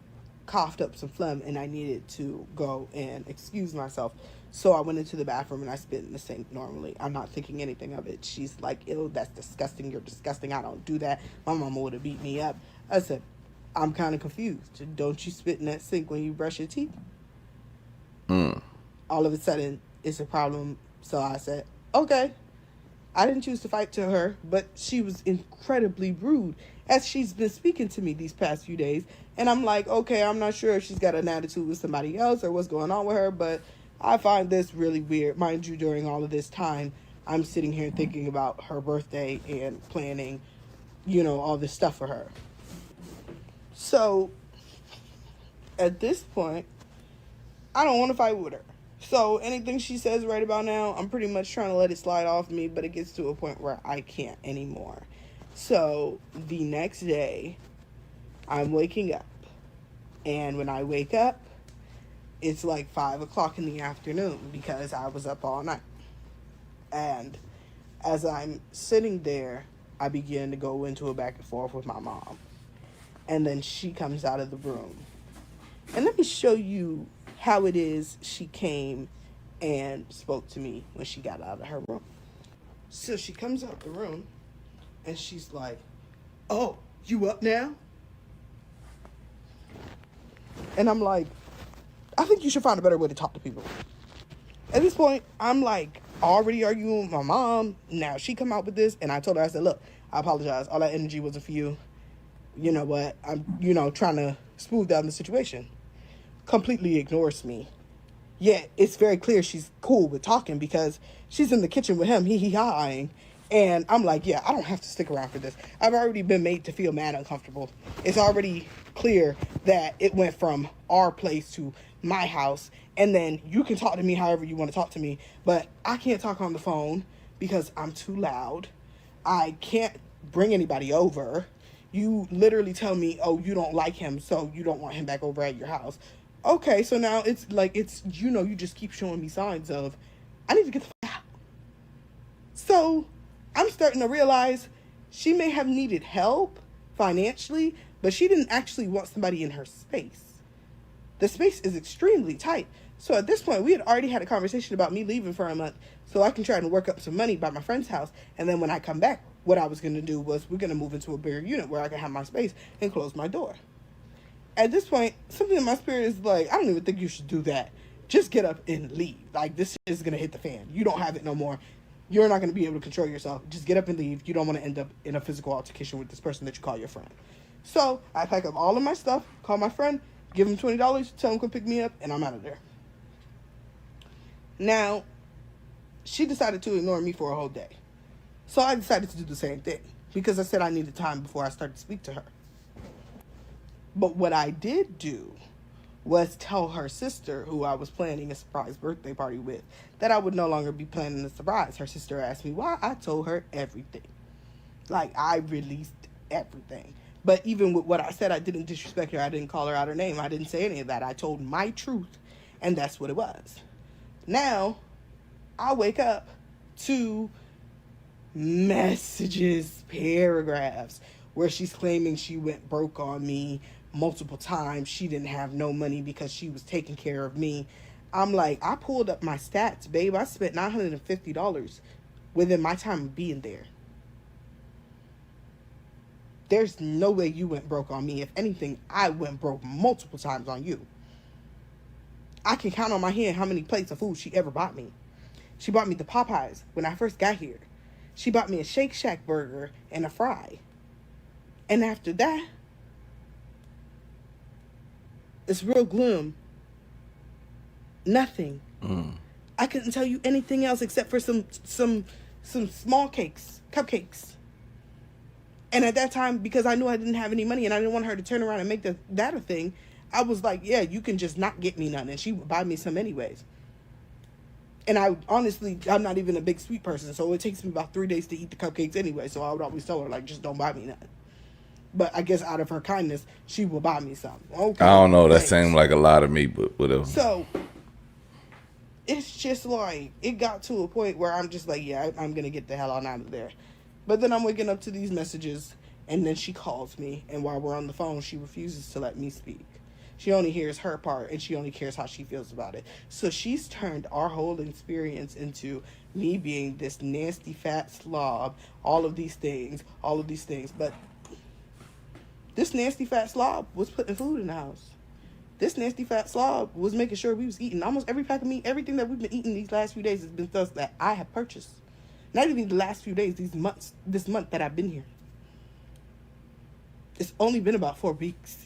Speaker 1: coughed up some phlegm and I needed to go and excuse myself. So I went into the bathroom and I spit in the sink normally. I'm not thinking anything of it. She's like, ew, that's disgusting. You're disgusting. I don't do that. My mama would have beat me up. I said, I'm kind of confused. Don't you spit in that sink when you brush your teeth? All of a sudden, it's a problem. So I said, okay. I didn't choose to fight to her, but she was incredibly rude as she's been speaking to me these past few days. And I'm like, okay, I'm not sure if she's got an attitude with somebody else or what's going on with her, but I find this really weird. Mind you, during all of this time, I'm sitting here thinking about her birthday and planning, all this stuff for her. So At this point, I don't want to fight with her. So anything she says right about now, I'm pretty much trying to let it slide off me, but it gets to a point where I can't anymore. So the next day, I'm waking up. And when I wake up, it's like 5 o'clock in the afternoon because I was up all night. And as I'm sitting there, I begin to go into a back and forth with my mom. And then she comes out of the room. And let me show you how it is she came and spoke to me when she got out of her room. So she comes out the room and she's like, "Oh, you up now?" And I'm like, "I think you should find a better way to talk to people." At this point, I'm like already arguing with my mom. Now she come out with this, and I told her, I said, "Look, I apologize. All that energy wasn't for you. You know what? I'm, trying to smooth down the situation." Completely ignores me. Yet it's very clear she's cool with talking because she's in the kitchen with him, hee-hee-haing. And I'm like, yeah, I don't have to stick around for this. I've already been made to feel mad uncomfortable. It's already clear that it went from our place to my house. And then you can talk to me however you want to talk to me. But I can't talk on the phone because I'm too loud. I can't bring anybody over. You literally tell me, oh, you don't like him, so you don't want him back over at your house. Okay, so now it's like, you just keep showing me signs of, I need to get the fuck out. So I'm starting to realize she may have needed help financially, but she didn't actually want somebody in her space. The space is extremely tight. So at this point, we had already had a conversation about me leaving for a month so I can try to work up some money by my friend's house. And then when I come back, what I was going to do was we're going to move into a bigger unit where I can have my space and close my door. At this point, something in my spirit is like, I don't even think you should do that. Just get up and leave. Like, this shit is going to hit the fan. You don't have it no more. You're not going to be able to control yourself. Just get up and leave. You don't want to end up in a physical altercation with this person that you call your friend. So I pack up all of my stuff, call my friend, give him $20, tell him to come pick me up, and I'm out of there. Now, she decided to ignore me for a whole day. So I decided to do the same thing because I said I needed time before I started to speak to her. But what I did do was tell her sister, who I was planning a surprise birthday party with, that I would no longer be planning a surprise. Her sister asked me why. I told her everything. Like, I released everything. But even with what I said, I didn't disrespect her. I didn't call her out her name. I didn't say any of that. I told my truth, and that's what it was. Now, I wake up to messages, paragraphs, where she's claiming she went broke on me multiple times. She didn't have no money because she was taking care of me. I'm like, I pulled up my stats, babe. I spent $950 within my time of being there. There's no way you went broke on me. If anything, I went broke multiple times on you. I can count on my hand how many plates of food she ever bought me. She bought me the Popeyes when I first got here. She bought me a Shake Shack burger and a fry. And after that, it's real gloom. Nothing. I couldn't tell you anything else except for some small cakes, cupcakes. And at that time, because I knew I didn't have any money and I didn't want her to turn around and make that a thing, I was like, yeah, you can just not get me none. And she would buy me some anyways. And I'm not even a big sweet person, so it takes me about 3 days to eat the cupcakes anyway. So I would always tell her, like, just don't buy me none. But I guess out of her kindness, she will buy me some. Okay,
Speaker 2: I don't know. That
Speaker 1: thanks.
Speaker 2: seemed like a lot of me, but whatever.
Speaker 1: So it's just like, it got to a point where I'm just like, yeah, I'm going to get the hell on out of there. But then I'm waking up to these messages, and then she calls me. And while we're on the phone, she refuses to let me speak. She only hears her part, and she only cares how she feels about it. So she's turned our whole experience into me being this nasty, fat slob, all of these things. But this nasty, fat slob was putting food in the house. This nasty, fat slob was making sure we was eating. Almost every pack of meat, everything that we've been eating these last few days has been stuff that I have purchased. Not even the last few days, this month that I've been here. It's only been about 4 weeks.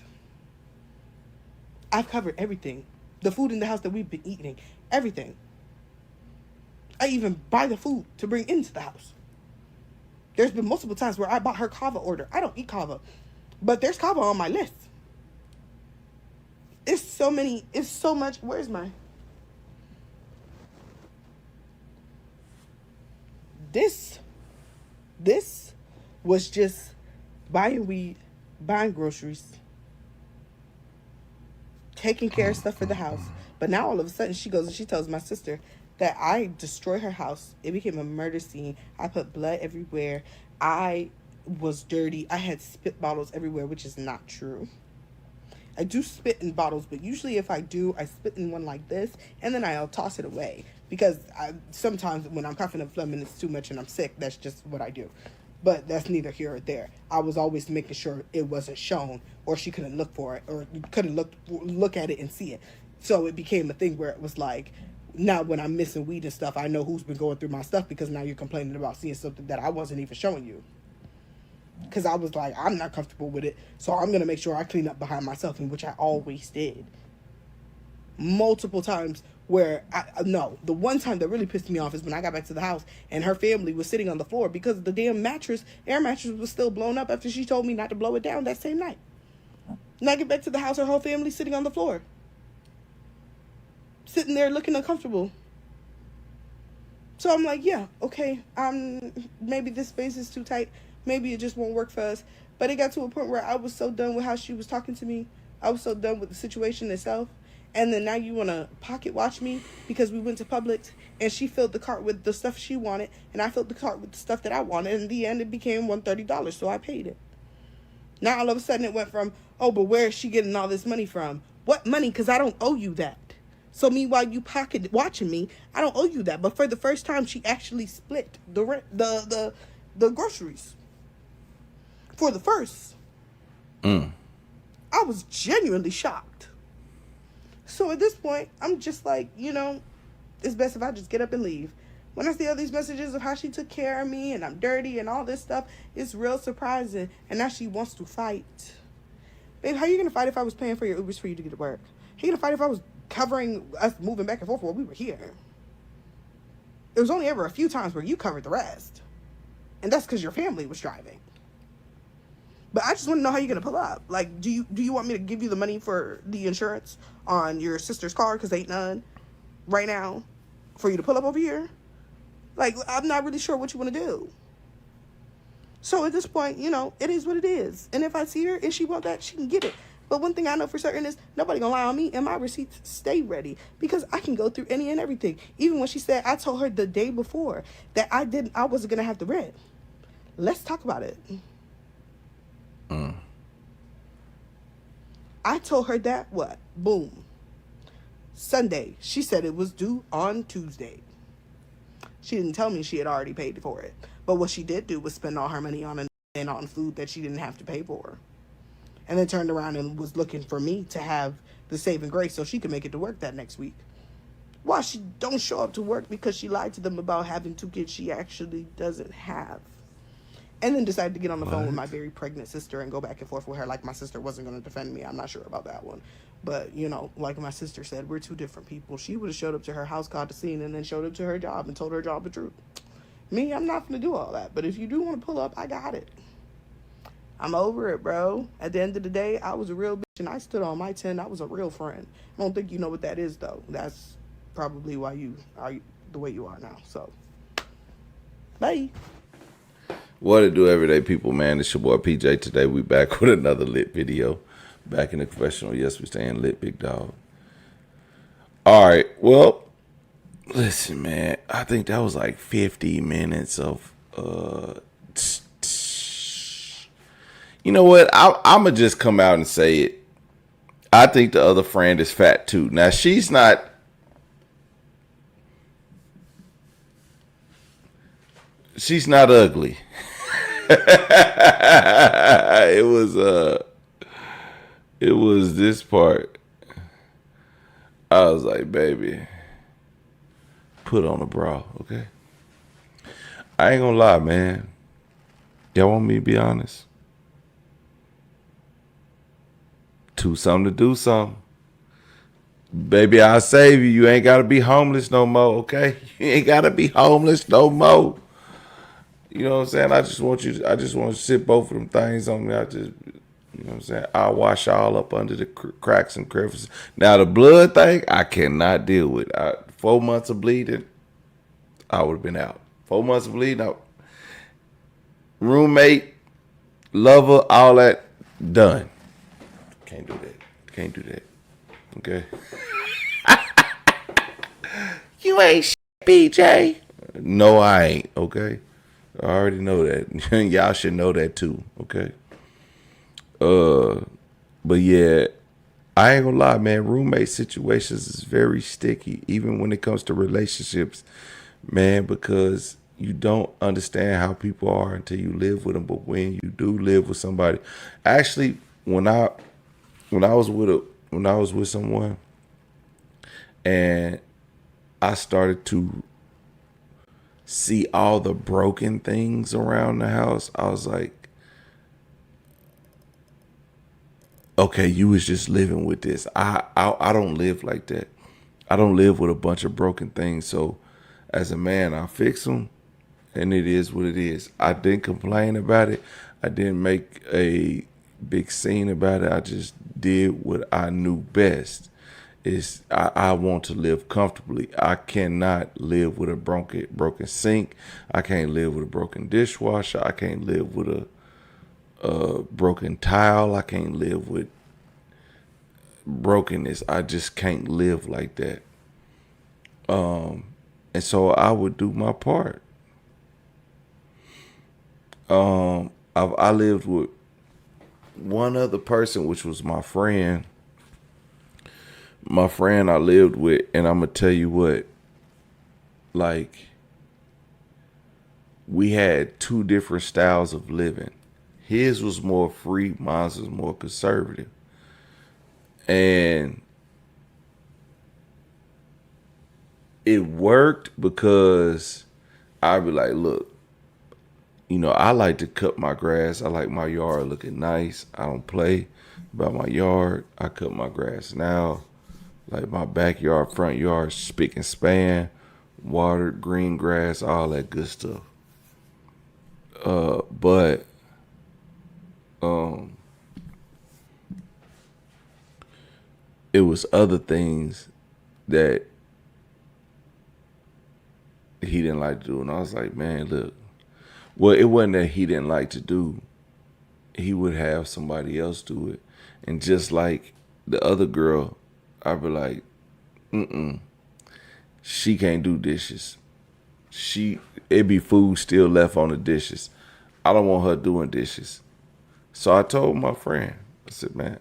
Speaker 1: I've covered everything. The food in the house that we've been eating. Everything. I even buy the food to bring into the house. There's been multiple times where I bought her kava order. I don't eat kava. But there's kava on my list. It's it's so much. Where's my, this this was just buying weed, buying groceries, taking care of stuff for the house. But now all of a sudden she goes and she tells my sister that I destroyed her house. It became a murder scene. I put blood everywhere. I was dirty. I had spit bottles everywhere, which is not true. I do spit in bottles, but usually if I do, I spit in one like this, and then I'll toss it away. Because sometimes when I'm coughing and phlegming, it's too much and I'm sick. That's just what I do. But that's neither here or there. I was always making sure it wasn't shown, or she couldn't look for it, or couldn't look at it and see it. So it became a thing where it was like, now when I'm missing weed and stuff, I know who's been going through my stuff, because now you're complaining about seeing something that I wasn't even showing you. Because I was like, I'm not comfortable with it, so I'm going to make sure I clean up behind myself, and which I always did. Multiple times where, the one time that really pissed me off is when I got back to the house and her family was sitting on the floor because the damn air mattress was still blown up after she told me not to blow it down that same night. And I get back to the house, her whole family sitting on the floor. Sitting there looking uncomfortable. So I'm like, yeah, okay, maybe this space is too tight. Maybe it just won't work for us. But it got to a point where I was so done with how she was talking to me. I was so done with the situation itself. And then now you want to pocket watch me because we went to Publix and she filled the cart with the stuff she wanted and I filled the cart with the stuff that I wanted. And in the end, it became $130, so I paid it. Now all of a sudden it went from, oh, but where is she getting all this money from? What money? Because I don't owe you that. So meanwhile, you pocket watching me, I don't owe you that. But for the first time, she actually split the rent, the groceries. For the first. I was genuinely shocked. So at this point, I'm just like, it's best if I just get up and leave. When I see all these messages of how she took care of me and I'm dirty and all this stuff, it's real surprising. And now she wants to fight. Babe, how are you going to fight if I was paying for your Ubers for you to get to work? How are you going to fight if I was covering us moving back and forth while we were here? It was only ever a few times where you covered the rest. And that's because your family was driving. But I just want to know how you're going to pull up. Like, do you want me to give you the money for the insurance on your sister's car? Because ain't none right now for you to pull up over here. Like, I'm not really sure what you want to do. So at this point, it is what it is. And if I see her and she want that, she can get it. But one thing I know for certain is nobody going to lie on me, and my receipts stay ready because I can go through any and everything. Even when she said, I told her the day before that I wasn't going to have the rent. Let's talk about it. I told her that, boom, Sunday. She said it was due on Tuesday. She didn't tell me she had already paid for it. But what she did do was spend all her money on food that she didn't have to pay for. And then turned around and was looking for me to have the saving grace so she could make it to work that next week. Why she don't show up to work because she lied to them about having 2 kids she actually doesn't have. And then decided to get on the phone with my very pregnant sister and go back and forth with her like my sister wasn't going to defend me. I'm not sure about that one. But, like my sister said, we're 2 different people. She would have showed up to her house, caught the scene, and then showed up to her job and told her job the truth. Me, I'm not going to do all that. But if you do want to pull up, I got it. I'm over it, bro. At the end of the day, I was a real bitch and I stood on my 10. I was a real friend. I don't think you know what that is, though. That's probably why you are the way you are now. So, bye.
Speaker 2: What it do, everyday people, man? It's your boy PJ. Today we back with another lit video. Back in the confessional. Yes, we staying lit, big dog. All right, well, listen, man. I think that was like 50 minutes of, you know what? I'm going to just come out and say it. I think the other friend is fat too. Now, she's not ugly. It was this part. I was like, baby, put on a bra, okay? I ain't gonna lie, man. Y'all want me to be honest? Do something to do something. Baby, I'll save you. You ain't gotta be homeless no more, okay? You ain't gotta be homeless no more. You know what I'm saying? I just want you to sit both of them things on me. You know what I'm saying? I'll wash all up under the cracks and crevices. Now the blood thing, I cannot deal with. 4 months of bleeding, I would have been out. 4 months of bleeding out. Roommate, lover, all that, done. Can't do that. Can't do that. Okay. You ain't shit, BJ. No, I ain't. Okay. I already know that. Y'all should know that too. Okay. But yeah, I ain't gonna lie, man. Roommate situations is very sticky, even when it comes to relationships, man, because you don't understand how people are until you live with them. But when you do live with somebody, actually, when I was with someone, and I started to see all the broken things around the house, I was like, okay, you was just living with this. I don't live like that. I don't live with a bunch of broken things. So as a man, I fix them, and it is what it is. I didn't complain about it. I didn't make a big scene about it. I just did what I knew best. Is I want to live comfortably. I cannot live with a broken sink. I can't live with a broken dishwasher. I can't live with a broken tile. I can't live with brokenness. I just can't live like that. And so I would do my part. I lived with one other person, which was my friend. My friend I lived with, and I'm gonna tell you what, like, we had two different styles of living. His was more free, mine was more conservative. And it worked because I'd be like, look, I like to cut my grass. I like my yard looking nice. I don't play about my yard. I cut my grass now. Like my backyard, front yard, spick and span, watered, green grass, all that good stuff. But it was other things that he didn't like to do. And I was like, man, look. Well, it wasn't that he didn't like to do. He would have somebody else do it. And just like the other girl, I'd be like, she can't do dishes. It be food still left on the dishes. I don't want her doing dishes. So I told my friend, I said, man,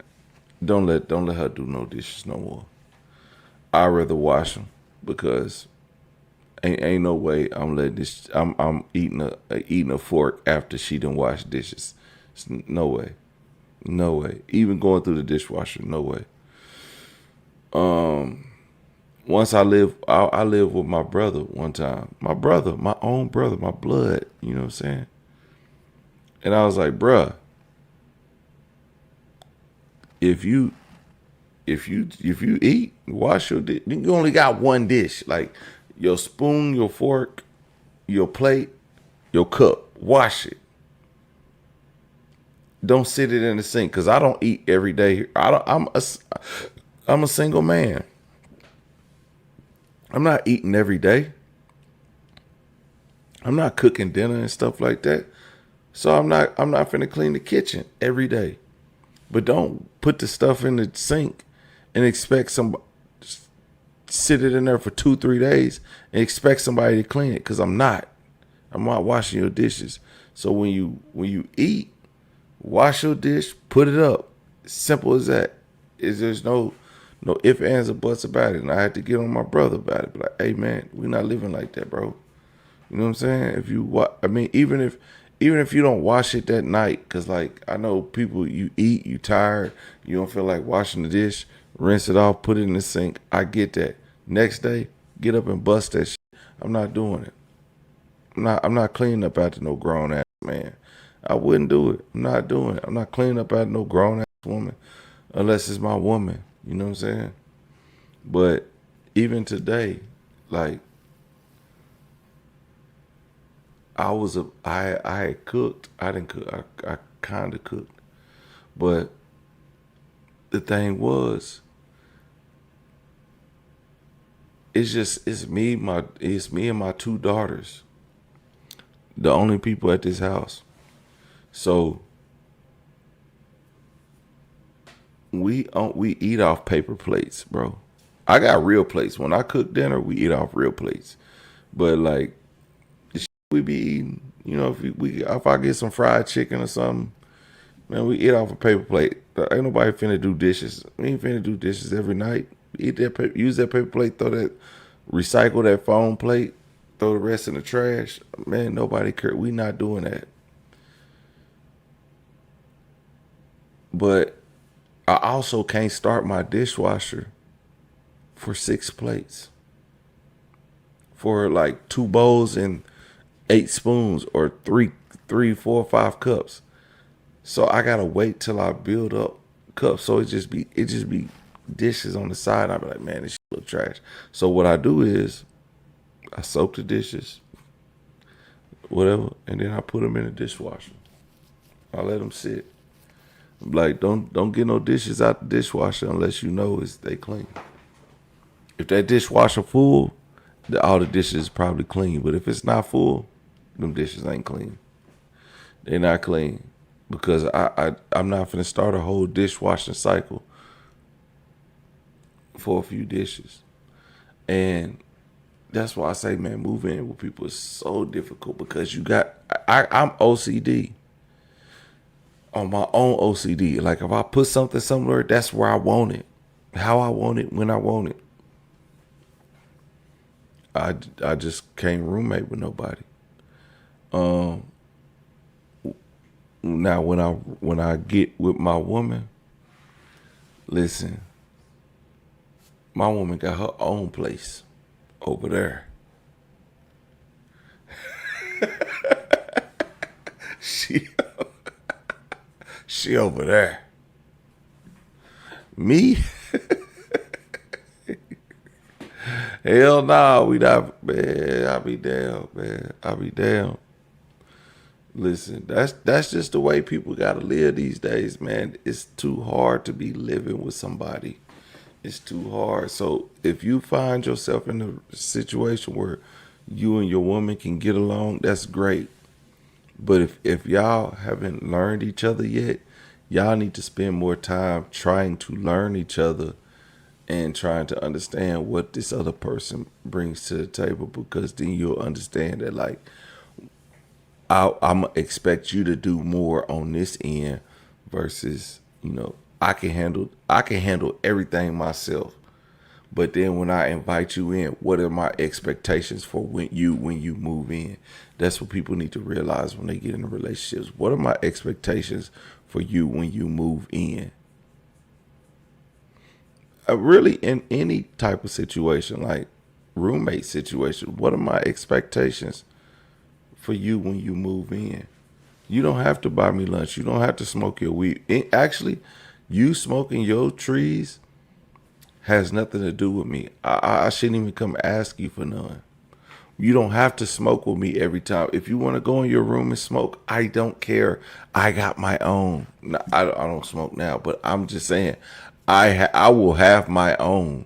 Speaker 2: don't let her do no dishes no more. I'd rather wash them because ain't no way I'm letting this. I'm eating a fork after she done wash dishes. No way, no way. Even going through the dishwasher, no way. Once I lived with my brother one time. My brother, my own brother, my blood. You know what I'm saying? And I was like, bruh, if you if you eat, wash your dish. You only got one dish, like your spoon, your fork, your plate, your cup. Wash it. Don't sit it in the sink because I don't eat every day. I'm a single man. I'm not eating every day. I'm not cooking dinner and stuff like that. So I'm not finna clean the kitchen every day. But don't put the stuff in the sink and expect somebody sit it in there for 2-3 days and expect somebody to clean it. Cause I'm not. I'm not washing your dishes. So when you eat, wash your dish, put it up. Simple as that. There's no ifs, ands, or buts about it. And I had to get on my brother about it. Be like, hey man, we're not living like that, bro. You know what I'm saying? Even if you don't wash it that night, cause like I know people, you eat, you tired, you don't feel like washing the dish, rinse it off, put it in the sink. I get that. Next day, get up and bust that shit. I'm not doing it. I'm not cleaning up after no grown ass man. I wouldn't do it. I'm not doing it. I'm not cleaning up after no grown ass woman unless it's my woman. You know what I'm saying? But even today, like I had cooked. I didn't cook. I kind of cooked, But the thing was, it's me and my two daughters, the only people at this house. So we eat off paper plates, bro. I got real plates. When I cook dinner, we eat off real plates. But like the shit we be eating, you know, if I get some fried chicken or something, man, we eat off a paper plate. Ain't nobody finna do dishes. We ain't finna do dishes every night. Eat that paper, use that paper plate, recycle that foam plate, throw the rest in the trash. Man, nobody care. We not doing that. But I also can't start my dishwasher for 6 plates, for like 2 bowls and 8 spoons, or three, 4, 5 cups. So I gotta wait till I build up cups. So it just be dishes on the side. I be like, man, this shit look trash. So what I do is I soak the dishes, whatever, and then I put them in the dishwasher. I let them sit. Like, don't get no dishes out the dishwasher unless you know they clean. If that dishwasher full, all the dishes is probably clean. But if it's not full, them dishes ain't clean. They're not clean, because I'm not finna start a whole dishwashing cycle for a few dishes. And that's why I say, man, moving in with people is so difficult, because I'm OCD on my own OCD. Like, if I put something somewhere, that's where I want it, how I want it, when I want it. I just can't roommate with nobody. Now when I get with my woman, listen, my woman got her own place over there. She she over there. Me? Hell nah, we not, man. I be down, man. I be down. Listen, that's just the way people gotta live these days, man. It's too hard to be living with somebody. It's too hard. So if you find yourself in a situation where you and your woman can get along, that's great. But if y'all haven't learned each other yet, y'all need to spend more time trying to learn each other and trying to understand what this other person brings to the table, because then you'll understand that, like, I'm expect you to do more on this end versus, I can handle everything myself. But then when I invite you in, what are my expectations for when you move in? That's what people need to realize when they get into relationships. What are my expectations for you when you move in? Really, in any type of situation, like roommate situation, what are my expectations for you when you move in? You don't have to buy me lunch. You don't have to smoke your weed. Actually, you smoking your trees has nothing to do with me. I shouldn't even come ask you for none. You don't have to smoke with me every time. If you want to go in your room and smoke, I don't care. I got my own. I don't smoke now, but I'm just saying, I will have my own,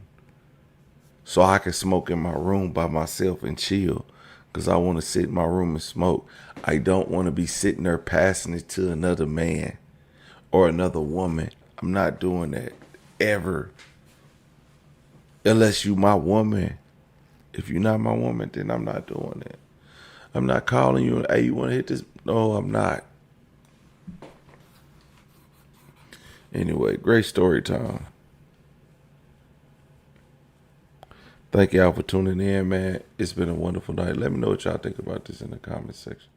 Speaker 2: so I can smoke in my room by myself and chill, because I want to sit in my room and smoke. I don't want to be sitting there passing it to another man or another woman. I'm not doing that ever, unless you my woman. If you're not my woman, then I'm not doing it. I'm not calling you and, hey, you want to hit this? No, I'm not. Anyway, great story time. Thank y'all for tuning in, man. It's been a wonderful night. Let me know what y'all think about this in the comment section.